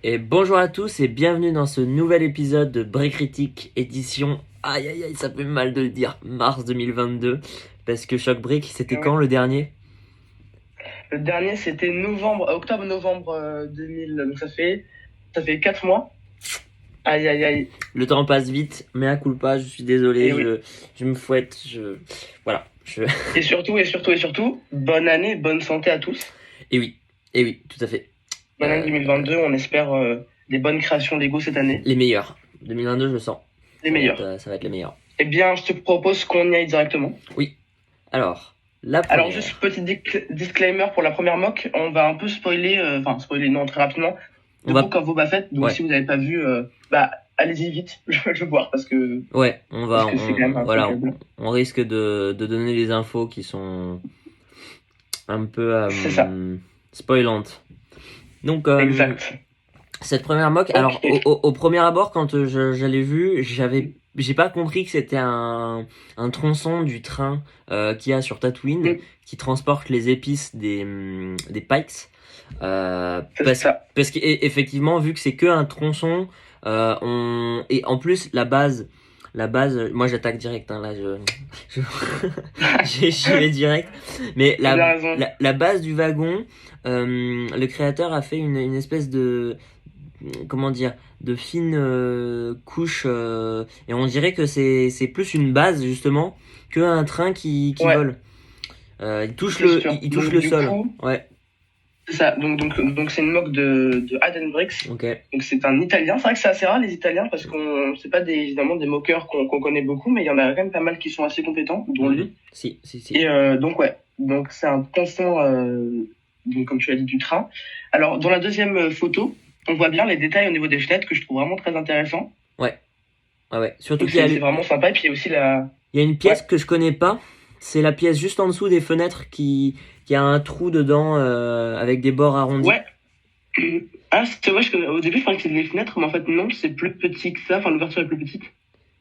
Et bonjour à tous et bienvenue dans ce nouvel épisode de Break Critique édition, aïe aïe aïe ça fait mal de le dire, mars 2022, parce que Shock Break c'était Oui. quand le dernier? Le dernier, c'était octobre-novembre 2000. Donc ça fait 4 mois. Aïe, aïe, aïe. Le temps passe vite, mea culpa, je suis désolé, Et oui. je me fouette, voilà, Et surtout, bonne année, bonne santé à tous. Et oui, et oui, tout à fait. Bonne année 2022. On espère des bonnes créations Lego cette année. Les meilleurs, 2022 je le sens, Les meilleurs. ça va être les meilleurs. Eh bien, je te propose qu'on y aille directement. Oui, alors, la Alors, juste première, petit disclaimer pour la première mock. On va un peu spoiler, spoiler, non, très rapidement, on The va, Book of Boba Fett. Donc, ouais, si vous n'avez pas vu, allez-y vite, je veux voir ouais, parce que c'est quand même voilà, incroyable. on risque de donner les infos qui sont un peu C'est ça. spoilantes. Donc, Exact. cette première mock, alors Ok. au premier abord, quand je l'ai vu, j'ai pas compris que c'était un tronçon du train qu'il y a sur Tatooine Mm, qui transporte les épices des Pikes. c'est ça. Parce qu'effectivement, vu que c'est que un tronçon, et en plus moi j'attaque direct, hein, là je... j'y vais direct. Mais T'as bien raison. la base du wagon, le créateur a fait une espèce de, comment dire, de fine couche, et on dirait que c'est plus une base justement qu'un train qui Ouais, vole. c'est sûr. Il touche Donc le du sol. coup, Ouais, c'est ça. Donc c'est une moque de Aden Brix. ok. Donc c'est un Italien. C'est vrai que c'est assez rare les Italiens parce qu'on c'est pas évidemment des moqueurs qu'on connaît beaucoup, mais il y en a quand même pas mal qui sont assez compétents, dont Mhm. lui. Si, si, si. Et donc ouais. Donc c'est un constant, donc comme tu l'as dit, du train. Alors dans la deuxième photo, on voit bien les détails au niveau des fenêtres que je trouve vraiment très intéressant. Ouais, ouais, ouais. Surtout Donc qu'il y a, c'est vraiment sympa. Et puis il y a aussi la. il y a une pièce Ouais. que je connais pas. C'est la pièce juste en dessous des fenêtres qui a un trou dedans avec des bords arrondis. Ouais. Ah, c'est vrai, au début, je pensais que c'était des fenêtres, mais en fait, non, c'est plus petit que ça. Enfin, l'ouverture est plus petite.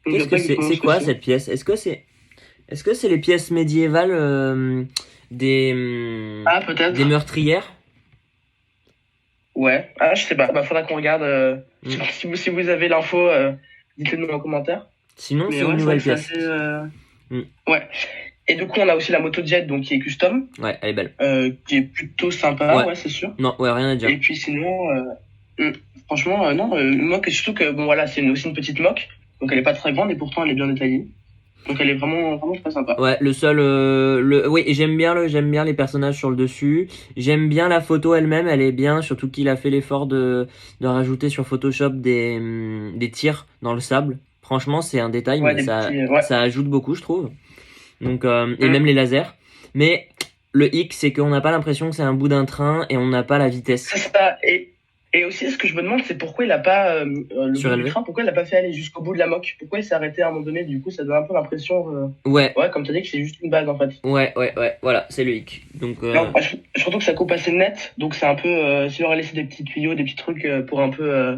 Donc, je Qu'est-ce sais que pas c'est? exactement C'est ce que quoi c'est. cette pièce? Est-ce que c'est les pièces médiévales Ah, des peut-être. meurtrières? Ouais. Ah, je sais pas. Bah, faudra qu'on regarde. Hmm. Si vous avez l'info, dites-le nous en commentaire. Sinon, Mais c'est une ouais, c'est vrai nouvelle que c'est pièce. assez. Hmm. Ouais. Et du coup, on a aussi la moto jet, donc qui est custom, Ouais, elle est belle. qui est plutôt sympa, Ouais. ouais, c'est sûr. Non, ouais, rien à dire. Et puis sinon, franchement, non, une moque, et surtout que, bon, voilà, aussi une petite moque. Donc, elle est pas très grande et pourtant, elle est bien détaillée. Donc, elle est vraiment, vraiment très sympa. Ouais, le seul, oui, et j'aime bien les personnages sur le dessus. J'aime bien la photo elle-même, elle est bien, surtout qu'il a fait l'effort de rajouter sur Photoshop des tirs dans le sable. Franchement, c'est un détail, Ouais, mais des petits. Ouais. ça ajoute beaucoup, je trouve. Donc, et même Mm. les lasers. Mais le hic, c'est qu'on n'a pas l'impression que c'est un bout d'un train et on n'a pas la vitesse C'est ça. Et aussi, ce que je me demande, c'est pourquoi il a pas le bout du surélevée. train, pourquoi il l'a pas fait aller jusqu'au bout de la moque? Pourquoi il s'est arrêté à un moment donné? Du coup, ça donne un peu l'impression, Ouais, ouais, comme tu as dit, que c'est juste une base en fait. ouais, voilà, c'est le hic. Donc, Non, surtout que ça coupe assez net, donc c'est un peu, s'il aurait laissé des petits tuyaux, des petits trucs pour un peu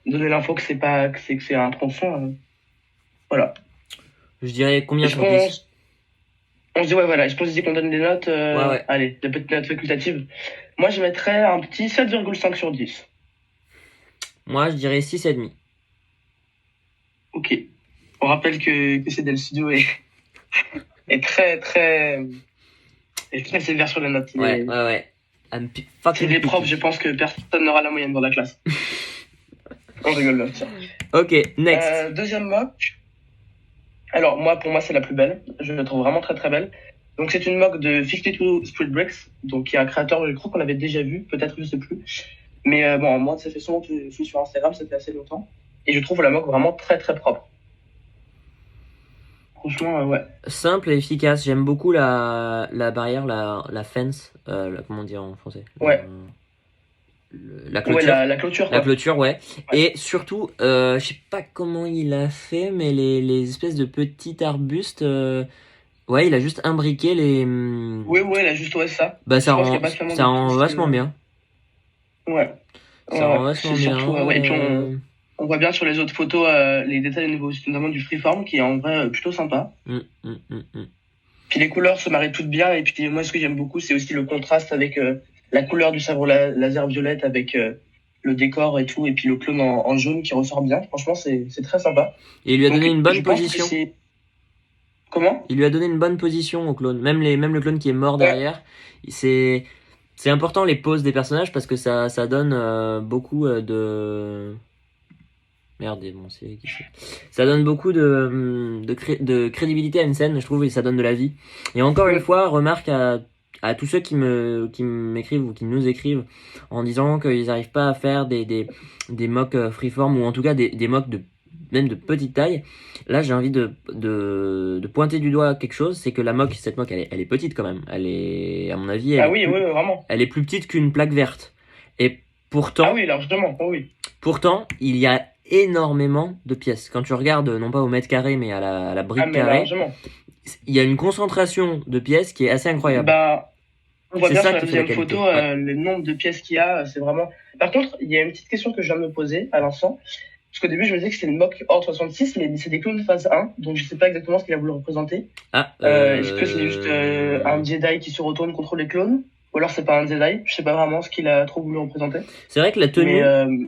donner l'info que c'est pas, que c'est un tronçon, voilà. je dirais combien Est-ce sur qu'on, 10? on se dit, ouais, voilà, est-ce qu'on se dit qu'on donne des notes, Ouais, ouais. allez, des petites notes facultatives. Moi, je mettrais un petit 7,5 sur 10. Moi, je dirais 6,5. Ok. On rappelle que c'est Del Studio est très, très, est très sévère sur les notes. Ouais. S'il Fucking est prof, je picky. pense que personne n'aura la moyenne dans la classe. On rigole bien sûr. Ok, next. Deuxième mock. Alors, pour moi, c'est la plus belle. Je la trouve vraiment très, très belle. Donc, c'est une mock de 52 Street Bricks, donc qui est un créateur, je crois qu'on l'avait déjà vu, peut-être, je sais plus. Mais bon, moi, ça fait souvent que je suis sur Instagram, ça fait assez longtemps. Et je trouve la mock vraiment très, très propre. Franchement, ouais. Simple et efficace. J'aime beaucoup la barrière, la fence. Comment dire en français? Ouais. La Ouais, clôture. la clôture, La quoi. clôture, ouais. Ouais. Et surtout, je sais pas comment il a fait, mais les espèces de petits arbustes. Ouais, il a juste imbriqué Ouais, ouais, là, juste, ouais, ça. Bah, Je pense qu'il n'y a pas tellement ça de rend petits. vachement bien. Ouais. Ça Ouais, rend ouais. vachement C'est bien. surtout, ouais. Et puis, on voit bien sur les autres photos les détails au niveau notamment du freeform qui est en vrai plutôt sympa. Hum. Puis les couleurs se marient toutes bien. Et puis moi, ce que j'aime beaucoup, c'est aussi le contraste avec la couleur du sabre laser violette avec le décor et tout, et puis le clone en jaune qui ressort bien. Franchement, c'est très sympa. Et il lui a Donc, donné une je bonne pense que position. c'est... Comment? Il lui a donné une bonne position au clone. Même le clone qui est mort Ouais. derrière, c'est c'est important les poses des personnages parce que ça donne beaucoup de merde, bon, c'est qui c'est. Ça donne beaucoup de crédibilité à une scène, je trouve, et ça donne de la vie. Et encore une Mm. fois, remarque à tous ceux qui m'écrivent ou qui nous écrivent en disant qu'ils n'arrivent pas à faire des mocks freeform ou en tout cas des mocks même de petite taille. Là, j'ai envie de pointer du doigt quelque chose, c'est que cette mock, elle est petite quand même. Elle est, à mon avis, Ah oui, oui, oui, vraiment. elle est plus petite qu'une plaque verte. Et Ah pourtant, oui, largement, oh oui. pourtant, il y a énormément de pièces. Quand tu regardes, non pas au mètre carré, mais à la Ah, brique mais carrée, largement. il y a une concentration de pièces qui est assez incroyable. Bah, on voit C'est bien ça sur la qui fait la deuxième photo qualité. Ouais. le nombre de pièces qu'il y a, c'est vraiment. Par contre, il y a une petite question que je viens de me poser à l'instant. Parce qu'au début, je me disais que c'était une mock Horde 66, mais c'est des clones phase 1, donc je sais pas exactement ce qu'il a voulu représenter. Ah, Est-ce que c'est juste un Jedi qui se retourne contre les clones? Ou alors c'est pas un Jedi? Je sais pas vraiment ce qu'il a trop voulu représenter. c'est vrai que Mais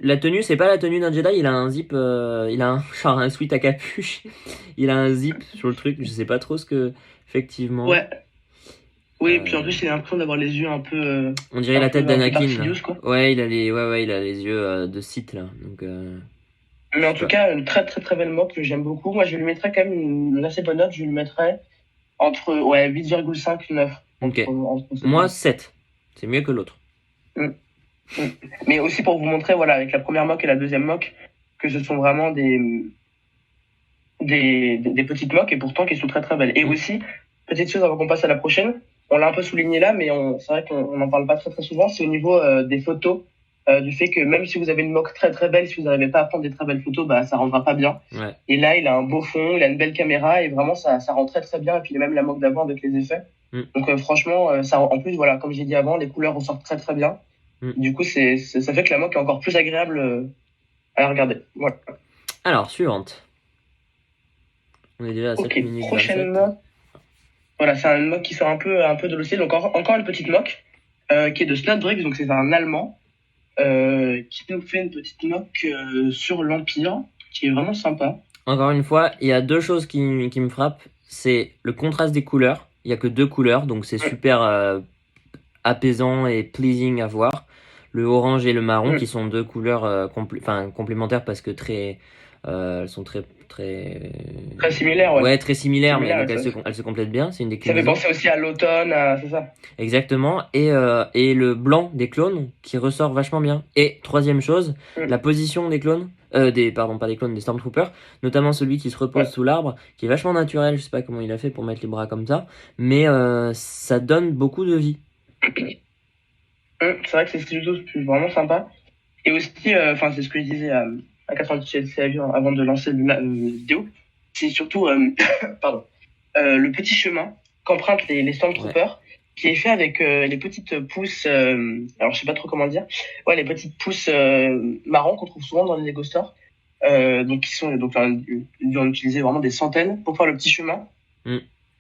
la tenue, c'est pas la tenue d'un Jedi. Il a un zip, il a un genre un sweat à capuche. Il a un zip sur le truc. Je sais pas trop ce que, effectivement. ouais. Oui, puis en plus, il a l'impression d'avoir les yeux On dirait la tête un peu Dark d'Anakin là. Sidious, quoi. Ouais, il a les yeux de Sith là. Donc, Mais je en sais tout pas. cas, une très très très belle mock que j'aime beaucoup. Moi, je lui mettrais quand même une assez bonne note. Je lui mettrais entre 8,5 9. Ok. Entre ces Moi, deux. 7. C'est mieux que l'autre. Mm. Mm. Mais aussi pour vous montrer, voilà, avec la première mock et la deuxième mock, que ce sont vraiment des petites mocs et pourtant qui sont très très belles. Et aussi, petite chose avant qu'on passe à la prochaine, on l'a un peu souligné là, mais c'est vrai qu'on n'en parle pas très très souvent, c'est au niveau des photos, du fait que même si vous avez une mock très très belle, si vous n'arrivez pas à prendre des très belles photos, bah ça rendra pas bien. Ouais. Et là, il a un beau fond, il a une belle caméra et vraiment ça rend très très bien. Et puis il a même la mock d'avant avec les effets. Donc franchement, en plus voilà, comme j'ai dit avant, les couleurs ressortent très très bien. Du coup, ça fait que la mock est encore plus agréable à regarder. Voilà. Alors, suivante. On est déjà à 7 minutes prochaine 27. mock. Voilà, c'est un mock qui sort un peu de l'océan. Donc encore une petite mock qui est de Snodbrix, donc c'est un Allemand qui nous fait une petite mock sur l'Empire, qui est vraiment sympa. Encore une fois, il y a deux choses qui me frappent. C'est le contraste des couleurs. Il y a que deux couleurs, donc c'est super apaisant et pleasing à voir. Le orange et le marron, qui sont deux couleurs complémentaires parce que elles sont très similaires, ouais. Ouais, très similaires, mais Similaires, donc elles se complètent bien. C'est une Ça fait déclinaison. penser aussi à l'automne, c'est ça. Exactement. Et le blanc des clones qui ressort vachement bien. Et troisième chose, la position des clones, pardon, pas des clones, des Stormtroopers, notamment celui qui se repose sous l'arbre, qui est vachement naturel. Je sais pas comment il a fait pour mettre les bras comme ça, mais ça donne beaucoup de vie. C'est vrai que c'est vraiment sympa. Et aussi, enfin, c'est ce que je disais à 98 avions avant de lancer la vidéo. C'est surtout, pardon, le petit chemin qu'empruntent les Stormtroopers, qui est fait avec les petites pousses, alors je sais pas trop comment dire, les petites pousses marron qu'on trouve souvent dans les Lego Stores. Donc qui sont ils ont utilisé vraiment des centaines pour faire le petit chemin.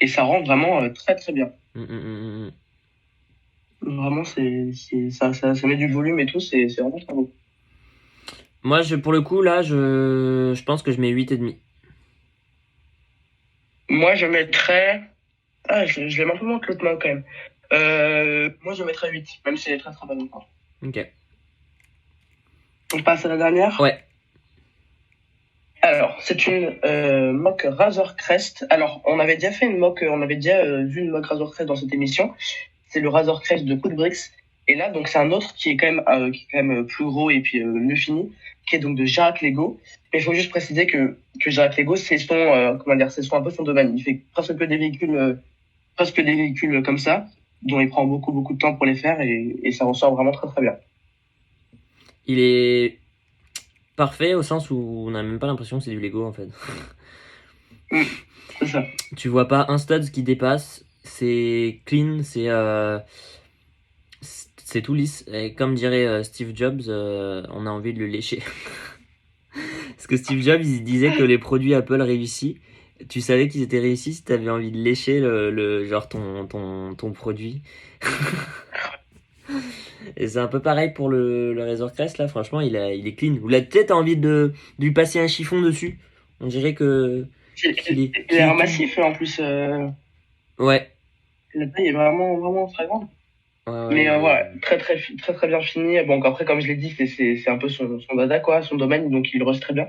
Et ça rend vraiment très très bien. Vraiment, ça met du volume et tout, c'est vraiment très beau. Moi, pour le coup, là, je pense que je mets 8,5. Moi, je mettrais... je l'aime un peu moins que l'autre main, quand même. Moi, je mettrais 8, même si elle est très très bonne encore. Ok. On passe à la dernière. Ouais. Alors, c'est une mock Razor Crest. Alors, on avait déjà fait une mock, on avait déjà vu une mock Razor Crest dans cette émission. C'est le Razor Crest de Codebricks. Et là, donc, c'est un autre qui est quand même plus gros et puis mieux fini, qui est donc de Jacques Lego. Mais il faut juste préciser que Jacques Lego, c'est c'est un peu son domaine. Il fait presque des véhicules comme ça, dont il prend beaucoup beaucoup de temps pour les faire et ça ressort vraiment très très bien. Il est parfait au sens où on n'a même pas l'impression que c'est du Lego en fait. C'est ça. Tu vois pas un stud qui dépasse, c'est clean, c'est tout lisse. Et comme dirait Steve Jobs, on a envie de le lécher. Parce que Steve Jobs, il disait que les produits Apple réussis, tu savais qu'ils étaient réussis si t'avais envie de lécher genre ton produit. Et c'est un peu pareil pour le Razor Crest là, franchement, il est clean. Vous l'avez peut-être envie de lui passer un chiffon dessus. On dirait que qu'il est, Il a qu'il un est tout. massif en plus. Ouais, La taille est vraiment, vraiment très grande. ouais, ouais, Mais voilà, très très bien fini. Bon, après, comme je l'ai dit, c'est un peu son dada, quoi, son domaine, donc il reste très bien.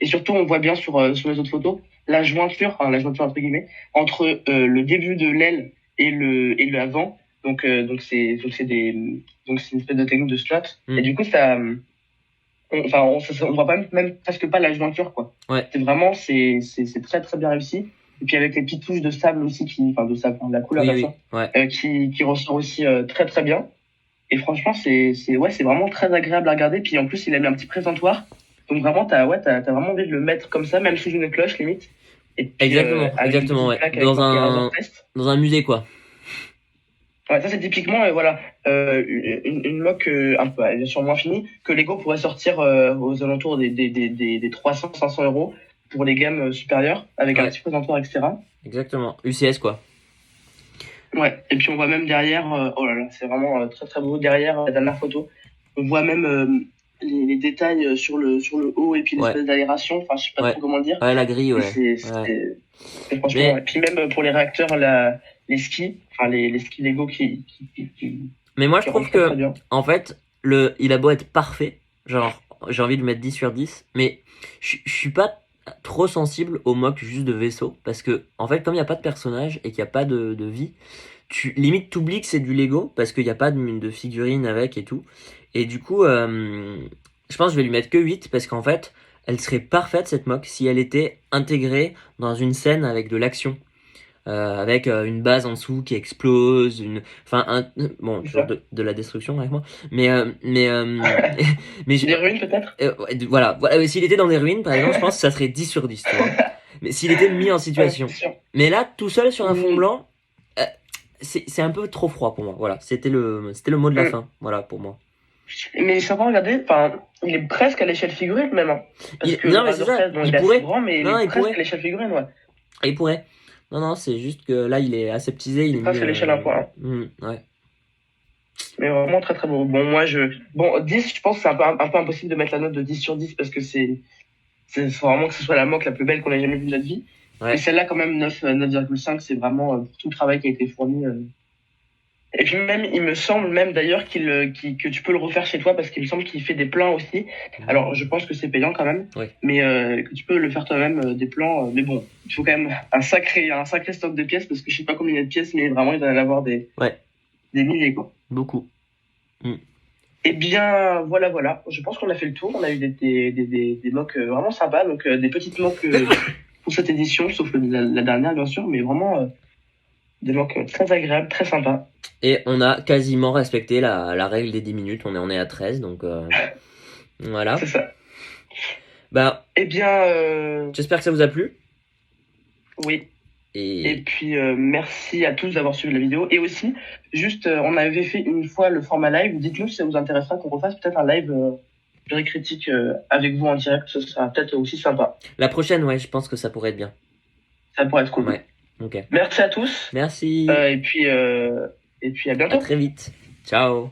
Et surtout, on voit bien sur les autres photos la jointure entre guillemets, entre le début de l'aile et l'avant. Donc c'est une espèce de technique de slot. Et Hmm. du coup, on voit pas même presque pas la jointure, quoi. Ouais, C'est très très bien réussi. Et puis avec les petites touches de sable aussi enfin de sable, de la couleur oui, bien sûr, oui, ouais. qui ressort aussi très très bien. Et franchement, c'est vraiment très agréable à regarder. Puis en plus, il a mis un petit présentoir. Donc vraiment, t'as vraiment envie de le mettre comme ça, même sous une cloche limite. Et puis Exactement, avec une exactement, petite ouais. plaque avec marqué Razor Crest. Dans un musée quoi. Ouais, ça c'est typiquement voilà une moque un peu bien sûr moins finie que Lego pourrait sortir aux alentours des 300-500 euros pour les gammes supérieures avec un Ouais, petit présentoir, etc. exactement. UCS quoi. Ouais. Et puis on voit même derrière, oh là là, c'est vraiment très très beau derrière la dernière photo. On voit même les détails sur le haut et puis Ouais, l'espèce d'aération. Enfin, je sais pas ouais. trop comment dire. Ouais, la grille, Et ouais. Ouais. c'est franchement. Ouais. Mais, Puis même pour les réacteurs, les skis, enfin les skis Lego mais moi je qui rendent trouve très très que, bien. en fait, il a beau être parfait, genre, j'ai envie de le mettre 10 sur 10, mais je suis pas trop sensible au mock juste de vaisseau, parce que, en fait, comme il n'y a pas de personnage et qu'il n'y a pas de vie, limite t'oublies que c'est du Lego, parce qu'il n'y a pas de figurine avec et tout. Et du coup, je pense que je vais lui mettre que 8, parce qu'en fait, elle serait parfaite cette mock si elle était intégrée dans une scène avec de l'action. Avec une base en dessous qui explose, enfin, bon, C'est toujours ça. de la destruction avec moi, mais Des ruines peut-être? ouais, voilà, voilà, s'il était dans des ruines, par exemple, je pense que ça serait 10 sur 10, tu vois. Mais s'il était mis en Ouais, c'est situation. sûr. Mais là, tout seul sur un fond Hum, blanc, euh, c'est un peu trop froid pour moi. Voilà, c'était le mot de la hum. fin. Voilà pour moi. Mais sans regarder, enfin, il est presque à l'échelle figurine même, hein. Parce que le Non mais c'est Razor ça, Crest, bon, il il est assez pourrait. grand, mais il Non, est il presque à pourrait. l'échelle figurine, ouais. Il pourrait. Non, non, c'est juste que là, il est aseptisé, il Il est est mis. presque à l'échelle 1.1. Ouais. Mais vraiment très très beau. Bon, bon, 10, je pense que c'est un peu impossible de mettre la note de 10 sur 10 parce que faut vraiment que ce soit la moque la plus belle qu'on ait jamais vue de notre vie. Mais Ouais. celle-là, quand même, 9,5, c'est vraiment pour tout le travail qui a été fourni. Et puis même, il me semble même d'ailleurs que tu peux le refaire chez toi parce qu'il me semble qu'il fait des plans aussi. Alors, je pense que c'est payant quand même, Ouais. mais que tu peux le faire toi-même des plans. Mais bon, il faut quand même un sacré stock de pièces parce que je sais pas combien il y a de pièces, mais vraiment, il doit y en avoir Ouais. des milliers, quoi. Beaucoup. Mm. Eh bien, voilà. Je pense qu'on a fait le tour. On a eu des mocks vraiment sympas, donc des petites mocks pour cette édition, sauf la dernière, bien sûr, mais vraiment des mocks très agréables, très sympas. Et on a quasiment respecté la règle des 10 minutes. On est à 13, donc C'est voilà. ça. Bah, Eh bien, j'espère que ça vous a plu. oui. Et Et puis, merci à tous d'avoir suivi la vidéo. Et aussi, juste, on avait fait une fois le format live. Dites-nous si ça vous intéressera qu'on refasse peut-être un live purée critique avec vous en direct. Ce sera peut-être aussi sympa. la prochaine, ouais, je pense que ça pourrait être bien. Ça pourrait être cool. Ouais. Ok. Merci à tous. Merci. Et puis à À bientôt. très vite. Ciao.